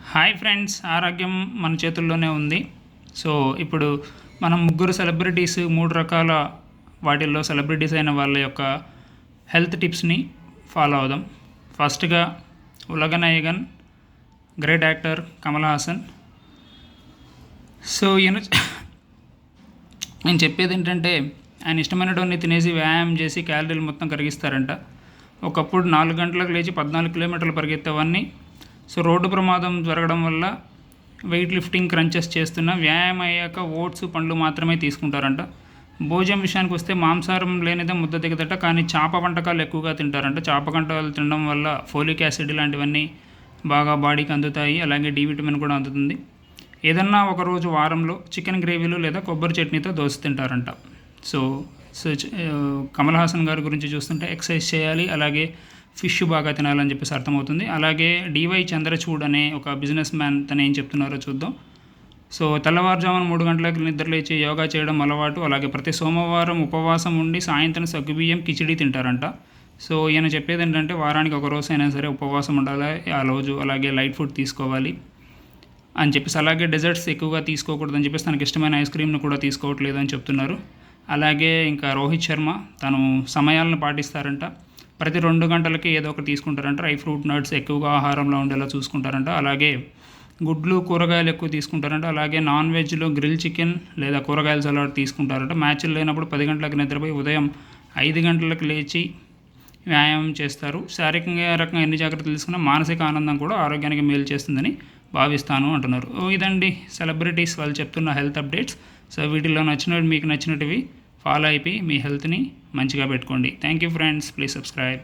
Hi friends, ఆరోగ్యం మన చేతుల్లోనే ఉంది. సో ఇప్పుడు మనం ముగ్గురు సెలబ్రిటీస్ 3 రకాల వాటిల్లో సెలబ్రిటీస్ అయిన వాళ్ళ యొక్క హెల్త్ టిప్స్ని ఫాలో అవుదాం. ఫస్ట్గా Ulaganayagan, great actor Kamal Haasan. So నేను చెప్పేది ఏంటంటే, ఆయన ఇష్టమైనటువంటి తినేసి వ్యాయామం చేసి క్యాలరీలు మొత్తం కరిగిస్తారంట. ఒకప్పుడు 4 గంటలకు లేచి 14 కిలోమీటర్లు పరిగెత్తేవాడిని. సో రోడ్డు ప్రమాదం జరగడం వల్ల వెయిట్ లిఫ్టింగ్ క్రంచెస్ చేస్తున్న వ్యాయామం అయ్యాక ఓట్స్ పండ్లు మాత్రమే తీసుకుంటారంట. భోజనం విషయానికి వస్తే మాంసాహారం లేనిదే ముద్ద దిగదట, కానీ చేప వంటకాలు ఎక్కువగా తింటారంట. చేప వంటకాలు తినడం వల్ల ఫోలిక్ యాసిడ్ ఇలాంటివన్నీ బాగా బాడీకి అందుతాయి, అలాగే డి విటమిన్ కూడా అందుతుంది. ఏదన్నా ఒకరోజు వారంలో చికెన్ గ్రేవీలు లేదా కొబ్బరి చట్నీతో దోశ తింటారంట. సో సో కమల్ హాసన్ గారి గురించి చూస్తుంటే ఎక్సర్సైజ్ చేయాలి, అలాగే ఫిష్ బాగా తినాలని చెప్పేసి అర్థమవుతుంది. అలాగే డివై చంద్రచూడ్ అనే ఒక బిజినెస్ మ్యాన్ తను ఏం చెప్తున్నారో చూద్దాం. సో తెల్లవారుజామున 3 గంటలకు నిద్రలేచి యోగా చేయడం అలవాటు, అలాగే ప్రతి సోమవారం ఉపవాసం ఉండి సాయంత్రం సగ్గుబియ్యం కిచిడి తింటారంట. సో ఈయన చెప్పేది ఏంటంటే, వారానికి ఒక రోజు అయినా సరే ఉపవాసం ఉండాలి ఆ రోజు, అలాగే లైట్ ఫుడ్ తీసుకోవాలి అని చెప్పేసి, అలాగే డెజర్ట్స్ ఎక్కువగా తీసుకోకూడదని చెప్పేసి, తనకి ఇష్టమైన ఐస్ క్రీమ్ను కూడా తీసుకోవట్లేదు అని చెప్తున్నారు. అలాగే ఇంకా రోహిత్ శర్మ తను సమయాలను పాటిస్తారంట. ప్రతి 2 గంటలకి ఏదో ఒకటి తీసుకుంటారంట. డ్రై ఫ్రూట్, నట్స్ ఎక్కువగా ఆహారంలో ఉండేలా చూసుకుంటారంట. అలాగే గుడ్లు, కూరగాయలు ఎక్కువ తీసుకుంటారంట. అలాగే నాన్ వెజ్లో గ్రిల్ చికెన్ లేదా కూరగాయల సలాడ్ తీసుకుంటారంట. మ్యాచ్లు లేనప్పుడు 10 గంటలకు నిద్రపోయి ఉదయం 5 గంటలకు లేచి వ్యాయామం చేస్తారు. శారీరకంగా ఎన్ని జాగ్రత్తలు తీసుకున్నా మానసిక ఆనందం కూడా ఆరోగ్యానికి మేలు చేస్తుందని భావిస్తాను అంటున్నారు. ఇదండి సెలబ్రిటీస్ వాళ్ళు చెప్తున్న హెల్త్ అప్డేట్స్. సో వీటిలో మీకు నచ్చినటివి ఫాలో అయిపోయి మీ హెల్త్ని మంచిగా పెట్టుకోండి. Thank you friends, please subscribe.